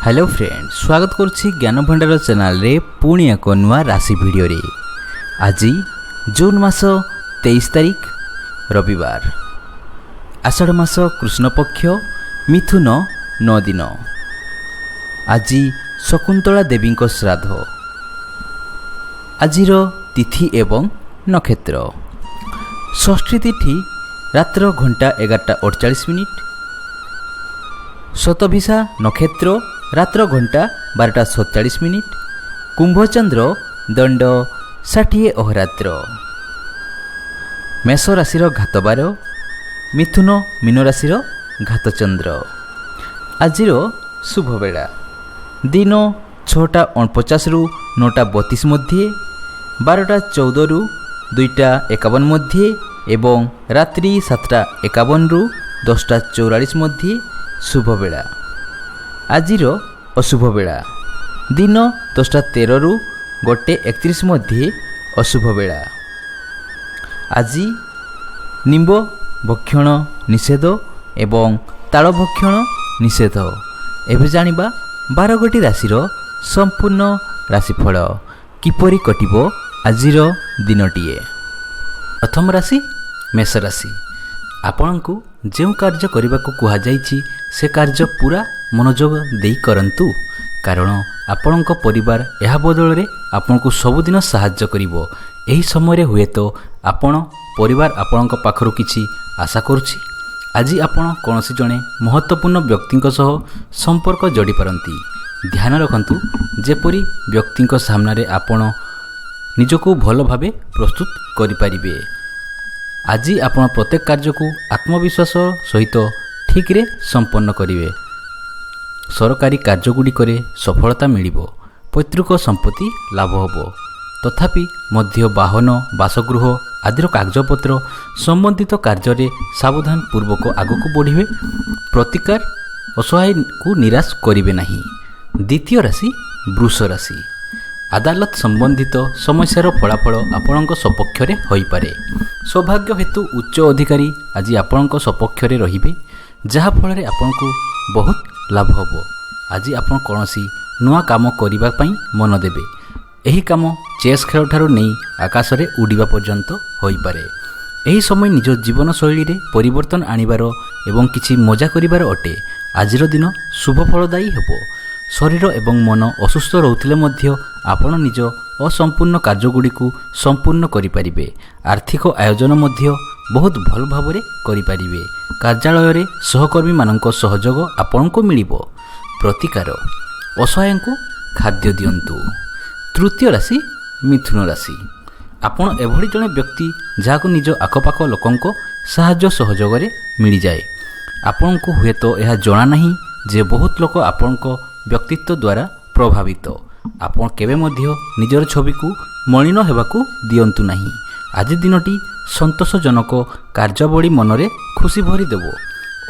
Hello friend, स्वागत करुच्ची ज्ञान भंडार चैनल रे पुणी एक नुआ राशि भिडियो रे। आज जून मास 23 तारिख रविवार, आषाढ़ मास कृष्ण पक्ष मिथुन 9 दिन। आज शकुंतला देवी श्राद्ध। आजिर तिथि एवं नक्षत्र षष्ठी तिथि रात्र घंटा 11:48। शतभिषा नक्षत्र रात्र घंटा 12:47। कुंभचंद्र दंड 60 अहोरात्र। मेष राशि घातबार, मिथुन मीन राशि घातचंद्र। आजिर शुभ बेला दिन 6:49 रु 9:32 मध्य, 12:14 रु 2:51 मध्य एवं रात्रि 7:51 रु 10:44 मध्य शुभ बेला। आजिर अशुभ बेला दिन 10:13 रु 1:31 मध्य अशुभ बेला। आज निम्ब भक्षण निषेध एवं ताल भक्षण निषेध। एबे जानिबा 12 गोटी राशिर संपूर्ण राशिफल किपरि कटिबो आजिर दिनटिए। प्रथम राशि मेष राशि। आपणको जो कार्य करने को कहुई से कार्य पूरा मनोयोग दे करंतु, कारण आपणक परिवार यह बदल में आपन को सबुदिन साहाय्य करिवो। एही समय हुए तो आपण परिवार आपणक पाखरु किछि आशा करुछि। आज आपण कौनसी जड़े महत्वपूर्ण व्यक्ति सह संपर्क जोड़ी पारंती। ध्यान रखंतु जेपरी व्यक्ति सामने आपण निजको भल भावे प्रस्तुत करि परिबे। आज आपण प्रत्येक कार्य को आत्मविश्वास सहित ठीक रे संपन्न करिवे। सरकारी कार्यगुड़िक सफलता मिलिबो। पैतृक संपत्ति लाभ होबो। तथापि मध्य वाहन बासगृह आदिर कागजपत्र संबंधित कार्य सावधान पूर्वक आगक बढ़िवे। प्रतिकार असहाय को निराश करिवे नहीं। द्वितीय राशि वृष राशि। अदालत संबंधित समस्यार फलाफल आपणक सपक्ष रे होई पारे। सौभाग्य हेतु उच्च अधिकारी आज आपणक सपक्ष रे रहिबे, जहा फल रे आपणको बहुत लाभ होबो। आज आपण कौनसी नुआ काम करिबा पई मन देबे। एही काम चेस खेल ठारू नहीं आकाश रे उड़ीबा पर्यंत होई पारे। एही समय निज जीवन शैली रे परिवर्तन आनिबार एवं किछि मजा करिबार अटे। आजिर दिन शुभ फलदायी हेबो। शरीर एवं मन असुस्थ रहउथिले मध्य आपण निज असंपूर्ण कार्यगुड़ी को संपूर्ण करि परिबे। आर्थिक आयोजन मध्य बहुत भल भावरे करि परिबे। कार्यालय रे सहकर्मी मानक सहयोग आपनको मिलिबो। प्रतिकार असहाय को खाद्य दियंतु। तृतीय राशि मिथुन राशि। आपण एभली जने व्यक्ति जाको निज आखपाख लोकंको साहाय्य सहयोग रे मिली जाए। आपनको हुए तो यह जना नहीं जे बहुत लोक आपनको व्यक्तित्व द्वारा प्रभावित। आपण केबे मध्य निजर छवि को मलिन हेबाकू दियंतु नहीं। आज दिनटी संतोषजनक कार्यावली मनरे खुशी भरी देवो।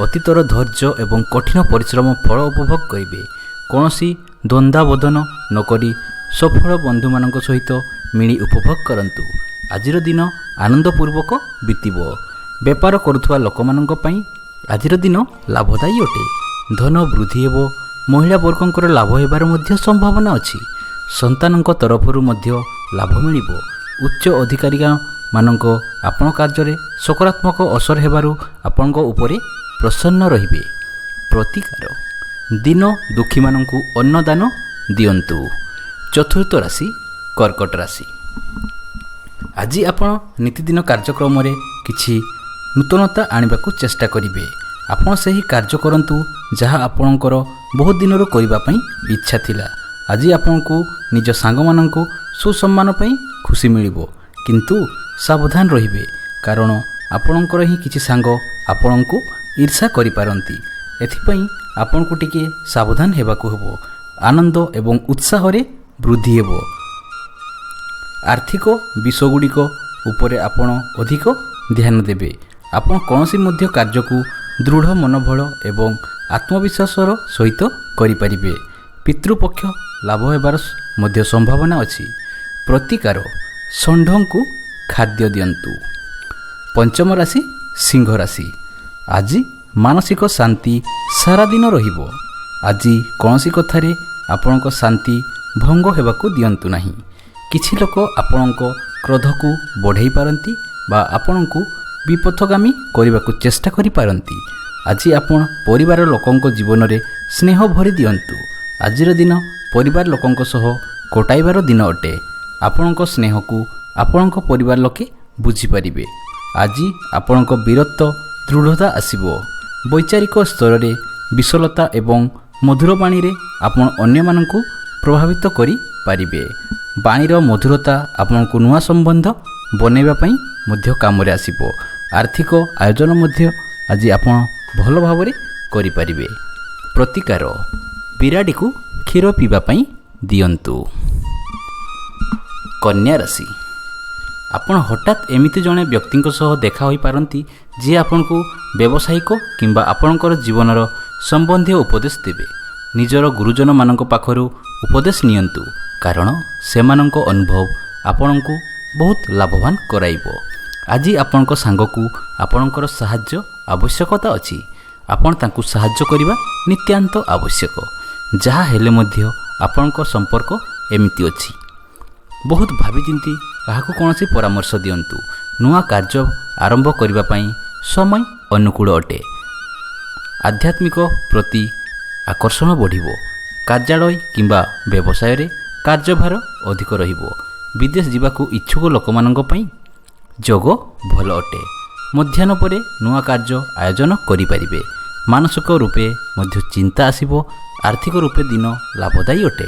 अतीतर धैर्य एवं कठिन परिश्रम फल उपभोग करिवे। कौनसी द्वंद्वावदन नकरी सफल बंधु मानक सहित मिली उपभोग करंतु। आजिर दिन आनंदपूर्वक बीतिबो। व्यापार करुथुवा लोक मानक पई आजिर दिन लाभदायी अटे। धन वृद्धि हेबो। महिला वर्गंकर लाभ हेबार मध्य संभावना अछि। संतानक तरफरु मध्य लाभ मिलिबो। उच्च अधिकारी मानक आपण कार्य सकारात्मक असर हेबारु आपणक उपरे प्रसन्न रहिबे। प्रतिकार दिन दुखी मानकु अन्नदान दियंतु। चतुर्थ राशि कर्कट राशि। आज आपण नीतिदिन कार्यक्रम रे किछि नूतनता आनिबाकू चेष्टा करिवे। आपण सही कार्य करंतु जहाँ आपणकर बहुत दिन करबा पई इच्छा थिला। आज आपनको निज सांग माननको सुसम्मान पई खुशी मिलिबो, किंतु सावधान रहिबे, कारण आपणकर ही किछि सांग आपणको ईर्षा करि पारंती। एथिपई आपणको टिके सावधान हेबाकू हेबो। आनंद एवं उत्साह रे वृद्धि हेबो। आर्थिक विषयगुड़िक उपरे आपण अधिक ध्यान देबे। आपण कौनसी मध्य कार्य को दृढ़ मनोबल एवं आत्मविश्वासर सहित करि परिबे। पितृपक्ष लाभ हेबार मध्य संभावना अछि। प्रतिकार षंढ को खाद्य दियंतु। पंचम राशि सिंह राशि। आज मानसिक शांति सारा दिन रहिबो। ଆଜି କୌଣସି କଥାରେ ଆପଣଙ୍କ ଶାନ୍ତି ଭଙ୍ଗ ହେବାକୁ ଦିଅନ୍ତୁ ନାହିଁ। କିଛି ଲୋକ ଆପଣଙ୍କ କ୍ରୋଧକୁ ବଢ଼ାଇ ପାରନ୍ତି ବା ଆପଣଙ୍କୁ ବିପଥଗାମୀ କରିବାକୁ ଚେଷ୍ଟା କରିପାରନ୍ତି। ଆଜି ଆପଣ ପରିବାର ଲୋକଙ୍କ ଜୀବନରେ ସ୍ନେହ ଭରି ଦିଅନ୍ତୁ। ଆଜିର ଦିନ ପରିବାର ଲୋକଙ୍କ ସହ କଟାଇବାର ଦିନ ଅଟେ। ଆପଣଙ୍କ ସ୍ନେହକୁ ଆପଣଙ୍କ ପରିବାର ଲୋକେ ବୁଝିପାରିବେ। ଆଜି ଆପଣଙ୍କ ବୀରତ୍ୱ ଦୃଢ଼ତା ଆସିବ। ବୈଚାରିକ ସ୍ତରରେ ବିଶଲତା ଏବଂ ମଧୁର ବାଣୀରେ ଆପଣ ଅନ୍ୟମାନଙ୍କୁ ପ୍ରଭାବିତ କରିପାରିବେ। ବାଣୀର ମଧୁରତା ଆପଣଙ୍କୁ ନୂଆ ସମ୍ବନ୍ଧ ବନାଇବା ପାଇଁ ମଧ୍ୟ କାମରେ ଆସିବ। ଆର୍ଥିକ ଆୟୋଜନ ମଧ୍ୟ ଆଜି ଆପଣ ଭଲ ଭାବରେ କରିପାରିବେ। ପ୍ରତିକାର, ବିରାଡ଼ିକୁ କ୍ଷୀର ପିଇବା ପାଇଁ ଦିଅନ୍ତୁ। କନ୍ୟା ରାଶି, ଆପଣ ହଠାତ୍ ଏମିତି ଜଣେ ବ୍ୟକ୍ତିଙ୍କ ସହ ଦେଖା ହୋଇପାରନ୍ତି ଯିଏ ଆପଣଙ୍କୁ ବ୍ୟବସାୟିକ କିମ୍ବା ଆପଣଙ୍କର ଜୀବନର ସମ୍ବନ୍ଧୀୟ ଉପଦେଶ ଦେବେ। ନିଜର ଗୁରୁଜନମାନଙ୍କ ପାଖରୁ ଉପଦେଶ ନିଅନ୍ତୁ, କାରଣ ସେମାନଙ୍କ ଅନୁଭବ ଆପଣଙ୍କୁ ବହୁତ ଲାଭବାନ କରାଇବ। ଆଜି ଆପଣଙ୍କ ସାଙ୍ଗକୁ ଆପଣଙ୍କର ସାହାଯ୍ୟ ଆବଶ୍ୟକତା ଅଛି। ଆପଣ ତାଙ୍କୁ ସାହାଯ୍ୟ କରିବା ନିତ୍ୟାନ୍ତ ଆବଶ୍ୟକ। ଯାହା ହେଲେ ମଧ୍ୟ ଆପଣଙ୍କ ସମ୍ପର୍କ ଏମିତି ଅଛି। ବହୁତ ଭାବିଚିନ୍ତି କାହାକୁ କୌଣସି ପରାମର୍ଶ ଦିଅନ୍ତୁ। ନୂଆ କାର୍ଯ୍ୟ ଆରମ୍ଭ କରିବା ପାଇଁ ସମୟ ଅନୁକୂଳ ଅଟେ। ଆଧ୍ୟାତ୍ମିକ ପ୍ରତି ଆକର୍ଷଣ ବଢ଼ିବ। କାର୍ଯ୍ୟାଳୟ କିମ୍ବା ବ୍ୟବସାୟରେ କାର୍ଯ୍ୟଭାର ଅଧିକ ରହିବ। ବିଦେଶ ଯିବାକୁ ଇଚ୍ଛୁକ ଲୋକମାନଙ୍କ ପାଇଁ ଯୋଗ ଭଲ ଅଟେ। ମଧ୍ୟାହ୍ନ ପରେ ନୂଆ କାର୍ଯ୍ୟ ଆୟୋଜନ କରିପାରିବେ। ମାନସିକ ରୂପେ ମଧ୍ୟ ଚିନ୍ତା ଆସିବ। ଆର୍ଥିକ ରୂପେ ଦିନ ଲାଭଦାୟୀ ଅଟେ।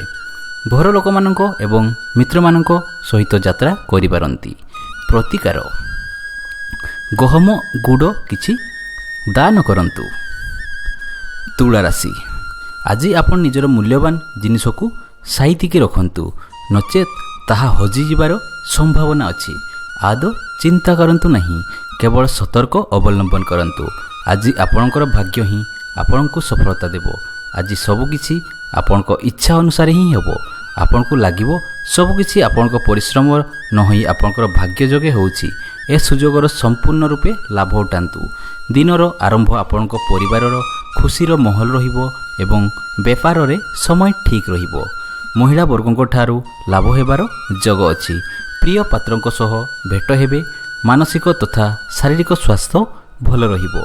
ଘର ଲୋକମାନଙ୍କ ଏବଂ ମିତ୍ରମାନଙ୍କ ସହିତ ଯାତ୍ରା କରିପାରନ୍ତି। ପ୍ରତିକାର, ଗହମ ଗୁଡ଼ କିଛି ଦାନ କରନ୍ତୁ। ତୁଳା ରାଶି, ଆଜି ଆପଣ ନିଜର ମୂଲ୍ୟବାନ ଜିନିଷକୁ ସାଇତିକି ରଖନ୍ତୁ, ନଚେତ୍ ତାହା ହଜିଯିବାର ସମ୍ଭାବନା ଅଛି। ଆଦୌ ଚିନ୍ତା କରନ୍ତୁ ନାହିଁ, କେବଳ ସତର୍କ ଅବଲମ୍ବନ କରନ୍ତୁ। ଆଜି ଆପଣଙ୍କର ଭାଗ୍ୟ ହିଁ ଆପଣଙ୍କୁ ସଫଳତା ଦେବ। ଆଜି ସବୁକିଛି ଆପଣଙ୍କ ଇଚ୍ଛା ଅନୁସାରେ ହିଁ ହେବ। ଆପଣଙ୍କୁ ଲାଗିବ ସବୁକିଛି ଆପଣଙ୍କ ପରିଶ୍ରମ ନ ହୋଇ ଆପଣଙ୍କର ଭାଗ୍ୟ ଯୋଗେ ହେଉଛି। ଏ ସୁଯୋଗର ସମ୍ପୂର୍ଣ୍ଣ ରୂପେ ଲାଭ ଉଠାନ୍ତୁ। ଦିନର ଆରମ୍ଭ ଆପଣଙ୍କ ପରିବାରର ଖୁସିର ମାହୋଲ ରହିବ ଏବଂ ବେପାରରେ ସମୟ ଠିକ୍ ରହିବ। ମହିଳା ବର୍ଗଙ୍କ ଠାରୁ ଲାଭ ହେବାର ଯୋଗ ଅଛି। ପ୍ରିୟ ପାତ୍ରଙ୍କ ସହ ଭେଟ ହେବେ। ମାନସିକ ତଥା ଶାରୀରିକ ସ୍ୱାସ୍ଥ୍ୟ ଭଲ ରହିବ।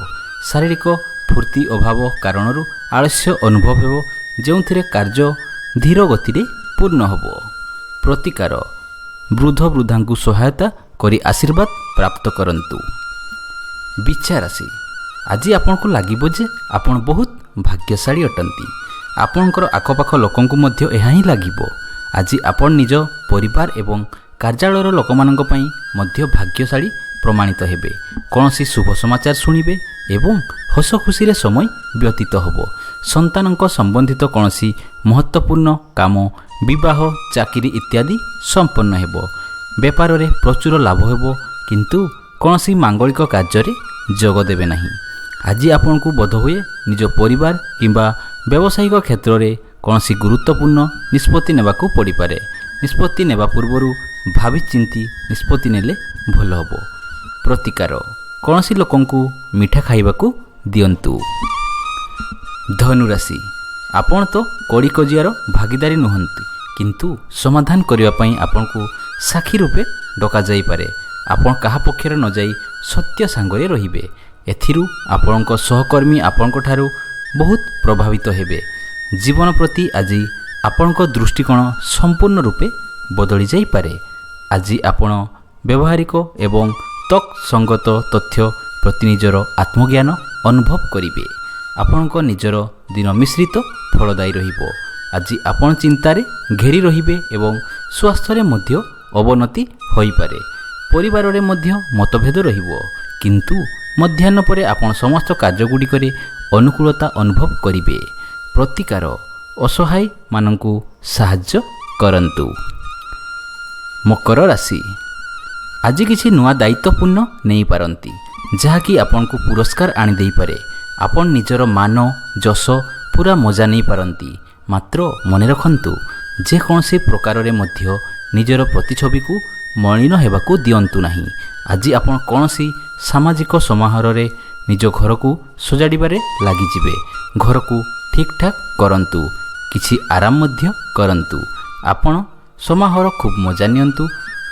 ଶାରୀରିକ ଫୁର୍ତ୍ତି ଅଭାବ କାରଣରୁ ଆଳସ୍ୟ ଅନୁଭବ ହେବ, ଯେଉଁଥିରେ କାର୍ଯ୍ୟ ଧୀର ଗତିରେ ପୂର୍ଣ୍ଣ ହେବ। ପ୍ରତିକାର, ବୃଦ୍ଧ ବୃଦ୍ଧାଙ୍କୁ ସହାୟତା କରି ଆଶୀର୍ବାଦ ପ୍ରାପ୍ତ କରନ୍ତୁ। ବିଛା ରାଶି, ଆଜି ଆପଣଙ୍କୁ ଲାଗିବ ଯେ ଆପଣ ବହୁତ ଭାଗ୍ୟଶାଳୀ ଅଟନ୍ତି। ଆପଣଙ୍କର ଆଖପାଖ ଲୋକଙ୍କୁ ମଧ୍ୟ ଏହା ହିଁ ଲାଗିବ। ଆଜି ଆପଣ ନିଜ ପରିବାର ଏବଂ କାର୍ଯ୍ୟାଳୟର ଲୋକମାନଙ୍କ ପାଇଁ ମଧ୍ୟ ଭାଗ୍ୟଶାଳୀ ପ୍ରମାଣିତ ହେବେ। କୌଣସି ଶୁଭ ସମାଚାର ଶୁଣିବେ ଏବଂ ହସ ଖୁସିରେ ସମୟ ବ୍ୟତୀତ ହେବ। ସନ୍ତାନଙ୍କ ସମ୍ବନ୍ଧିତ କୌଣସି ମହତ୍ତ୍ୱପୂର୍ଣ୍ଣ କାମ, ବିବାହ, ଚାକିରି ଇତ୍ୟାଦି ସମ୍ପନ୍ନ ହେବ। ବେପାରରେ ପ୍ରଚୁର ଲାଭ ହେବ, କିନ୍ତୁ କୌଣସି ମାଙ୍ଗଳିକ କାର୍ଯ୍ୟରେ ଯୋଗ ଦେବେ ନାହିଁ। ଆଜି ଆପଣଙ୍କୁ ବୋଧହୁଏ ନିଜ ପରିବାର କିମ୍ବା ବ୍ୟବସାୟିକ କ୍ଷେତ୍ରରେ କୌଣସି ଗୁରୁତ୍ୱପୂର୍ଣ୍ଣ ନିଷ୍ପତ୍ତି ନେବାକୁ ପଡ଼ିପାରେ। ନିଷ୍ପତ୍ତି ନେବା ପୂର୍ବରୁ ଭାବିଚିନ୍ତି ନିଷ୍ପତ୍ତି ନେଲେ ଭଲ ହେବ। ପ୍ରତିକାର, କୌଣସି ଲୋକଙ୍କୁ ମିଠା ଖାଇବାକୁ ଦିଅନ୍ତୁ। ଧନୁରାଶି, ଆପଣ ତ କଳି କଜିଆର ଭାଗିଦାରୀ ନୁହନ୍ତି, କିନ୍ତୁ ସମାଧାନ କରିବା ପାଇଁ ଆପଣଙ୍କୁ ସାକ୍ଷୀ ରୂପେ ଡକାଯାଇପାରେ। ଆପଣ କାହା ପକ୍ଷରେ ନ ଯାଇ ସତ୍ୟ ସାଙ୍ଗରେ ରହିବେ। ଏଥିରୁ ଆପଣଙ୍କ ସହକର୍ମୀ ଆପଣଙ୍କ ଠାରୁ ବହୁତ ପ୍ରଭାବିତ ହେବେ। ଜୀବନ ପ୍ରତି ଆଜି ଆପଣଙ୍କ ଦୃଷ୍ଟିକୋଣ ସମ୍ପୂର୍ଣ୍ଣ ରୂପେ ବଦଳି ଯାଇପାରେ। ଆଜି ଆପଣ ବ୍ୟବହାରିକ ଏବଂ ତତ୍ସଙ୍ଗତ ତଥ୍ୟ ପ୍ରତି ନିଜର ଆତ୍ମଜ୍ଞାନ ଅନୁଭବ କରିବେ। ଆପଣଙ୍କ ନିଜର ଦିନ ମିଶ୍ରିତ ଫଳଦାୟୀ ରହିବ। ଆଜି ଆପଣ ଚିନ୍ତାରେ ଘେରି ରହିବେ ଏବଂ ସ୍ୱାସ୍ଥ୍ୟରେ ମଧ୍ୟ ଅବନତି ହୋଇପାରେ। ପରିବାରରେ ମଧ୍ୟ ମତଭେଦ ରହିବ, କିନ୍ତୁ ମଧ୍ୟାହ୍ନ ପରେ ଆପଣ ସମସ୍ତ କାର୍ଯ୍ୟଗୁଡ଼ିକରେ ଅନୁକୂଳତା ଅନୁଭବ କରିବେ। ପ୍ରତିକାର, ଅସହାୟମାନଙ୍କୁ ସାହାଯ୍ୟ କରନ୍ତୁ। ମକର ରାଶି, ଆଜି କିଛି ନୂଆ ଦାୟିତ୍ୱପୂର୍ଣ୍ଣ ନେଇପାରନ୍ତି, ଯାହାକି ଆପଣଙ୍କୁ ପୁରସ୍କାର ଆଣିଦେଇପାରେ। ଆପଣ ନିଜର ମାନ ଯଶ ପୁରା ମଜା ନେଇପାରନ୍ତି। ମାତ୍ର ମନେ ରଖନ୍ତୁ, ଯେକୌଣସି ପ୍ରକାରରେ ମଧ୍ୟ ନିଜର ପ୍ରତିଛବିକୁ ମଳିନ ହେବାକୁ ଦିଅନ୍ତୁ ନାହିଁ। ଆଜି ଆପଣ କୌଣସି ସାମାଜିକ ସମାରୋହରେ ନିଜ ଘରକୁ ସଜାଡ଼ିବାରେ ଲାଗିଯିବେ। ଘରକୁ ଠିକ୍ଠାକ୍ କରନ୍ତୁ। କିଛି ଆରାମ ମଧ୍ୟ କରନ୍ତୁ। ଆପଣ ସମାରୋହର ଖୁବ୍ ମଜା ନିଅନ୍ତୁ,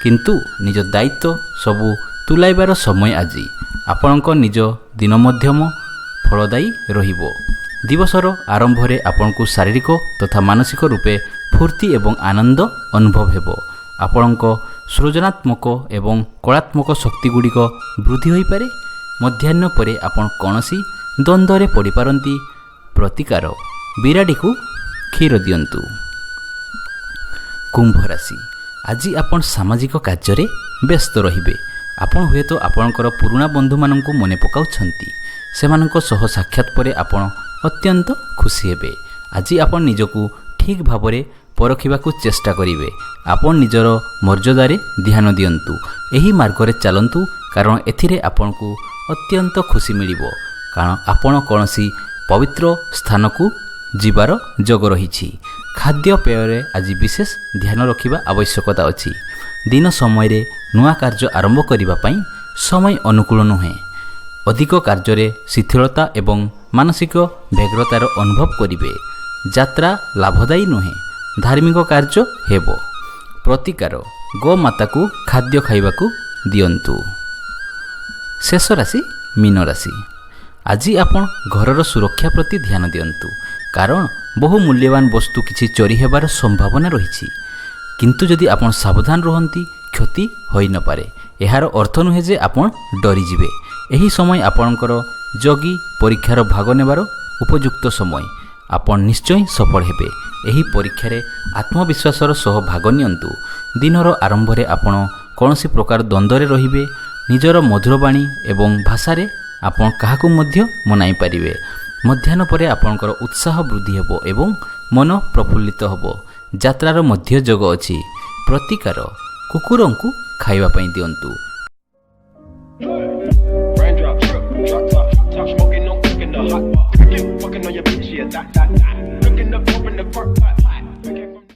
କିନ୍ତୁ ନିଜ ଦାୟିତ୍ୱ ସବୁ ତୁଲାଇବାର ସମୟ ଆଜି। ଆପଣଙ୍କ ନିଜ ଦିନ ମଧ୍ୟମ ଫଳଦାୟୀ ରହିବ। ଦିବସର ଆରମ୍ଭରେ ଆପଣଙ୍କୁ ଶାରୀରିକ ତଥା ମାନସିକ ରୂପେ ଫୁର୍ତ୍ତି ଏବଂ ଆନନ୍ଦ ଅନୁଭବ ହେବ। ଆପଣଙ୍କ ସୃଜନାତ୍ମକ ଏବଂ କଳାତ୍ମକ ଶକ୍ତିଗୁଡ଼ିକ ବୃଦ୍ଧି ହୋଇପାରେ। ମଧ୍ୟାହ୍ନ ପରେ ଆପଣ କୌଣସି ଦ୍ୱନ୍ଦ୍ୱରେ ପଡ଼ିପାରନ୍ତି। ପ୍ରତିକାର, ବିରାଡ଼ିକୁ କ୍ଷୀର ଦିଅନ୍ତୁ। କୁମ୍ଭ ରାଶି, ଆଜି ଆପଣ ସାମାଜିକ କାର୍ଯ୍ୟରେ ବ୍ୟସ୍ତ ରହିବେ। ଆପଣ ହୁଏତ ଆପଣଙ୍କର ପୁରୁଣା ବନ୍ଧୁମାନଙ୍କୁ ମନେ ପକାଉଛନ୍ତି। ସେମାନଙ୍କ ସହ ସାକ୍ଷାତ ପରେ ଆପଣ ଅତ୍ୟନ୍ତ ଖୁସି ହେବେ। ଆଜି ଆପଣ ନିଜକୁ ଠିକ୍ ଭାବରେ ପରଖିବାକୁ ଚେଷ୍ଟା କରିବେ। ଆପଣ ନିଜର ମର୍ଯ୍ୟାଦାରେ ଧ୍ୟାନ ଦିଅନ୍ତୁ। ଏହି ମାର୍ଗରେ ଚାଲନ୍ତୁ, କାରଣ ଏଥିରେ ଆପଣଙ୍କୁ ଅତ୍ୟନ୍ତ ଖୁସି ମିଳିବ। କାରଣ ଆପଣ କୌଣସି ପବିତ୍ର ସ୍ଥାନକୁ ଯିବାର ଯୋଗ ରହିଛି। ଖାଦ୍ୟପେୟରେ ଆଜି ବିଶେଷ ଧ୍ୟାନ ରଖିବା ଆବଶ୍ୟକତା ଅଛି। ଦିନ ସମୟରେ ନୂଆ କାର୍ଯ୍ୟ ଆରମ୍ଭ କରିବା ପାଇଁ ସମୟ ଅନୁକୂଳ ନୁହେଁ। ଅଧିକ କାର୍ଯ୍ୟରେ ଶିଥିଳତା ଏବଂ ମାନସିକ ବ୍ୟଗ୍ରତାର ଅନୁଭବ କରିବେ। ଯାତ୍ରା ଲାଭଦାୟୀ ନୁହେଁ। ଧାର୍ମିକ କାର୍ଯ୍ୟ ହେବ। ପ୍ରତିକାର, ଗୋମାତାକୁ ଖାଦ୍ୟ ଖାଇବାକୁ ଦିଅନ୍ତୁ। ଶେଷ ରାଶି ମୀନ ରାଶି, ଆଜି ଆପଣ ଘରର ସୁରକ୍ଷା ପ୍ରତି ଧ୍ୟାନ ଦିଅନ୍ତୁ, କାରଣ ବହୁ ମୂଲ୍ୟବାନ ବସ୍ତୁ କିଛି ଚୋରି ହେବାର ସମ୍ଭାବନା ରହିଛି। କିନ୍ତୁ ଯଦି ଆପଣ ସାବଧାନ ରୁହନ୍ତି, କ୍ଷତି ହୋଇନପାରେ। ଏହାର ଅର୍ଥ ନୁହେଁ ଯେ ଆପଣ ଡରିଯିବେ। ଏହି ସମୟ ଆପଣଙ୍କର ଜଗି ପରୀକ୍ଷାର ଭାଗ ନେବାର ଉପଯୁକ୍ତ ସମୟ। ଆପଣ ନିଶ୍ଚୟ ସଫଳ ହେବେ। ଏହି ପରୀକ୍ଷାରେ ଆତ୍ମବିଶ୍ୱାସର ସହ ଭାଗ ନିଅନ୍ତୁ। ଦିନର ଆରମ୍ଭରେ ଆପଣ କୌଣସି ପ୍ରକାର ଦ୍ୱନ୍ଦ୍ୱରେ ରହିବେ। ନିଜର ମଧୁର ବାଣୀ ଏବଂ ଭାଷାରେ ଆପଣ କାହାକୁ ମଧ୍ୟ ମନାଇ ପାରିବେ। ମଧ୍ୟାହ୍ନ ପରେ ଆପଣଙ୍କର ଉତ୍ସାହ ବୃଦ୍ଧି ହେବ ଏବଂ ମନ ପ୍ରଫୁଲ୍ଲିତ ହେବ। ଯାତ୍ରାର ମଧ୍ୟ ଯୋଗ ଅଛି। ପ୍ରତିକାର, କୁକୁରଙ୍କୁ ଖାଇବା ପାଇଁ ଦିଅନ୍ତୁ। Fucking on your bitch, yeah, that. Looking up, open the park,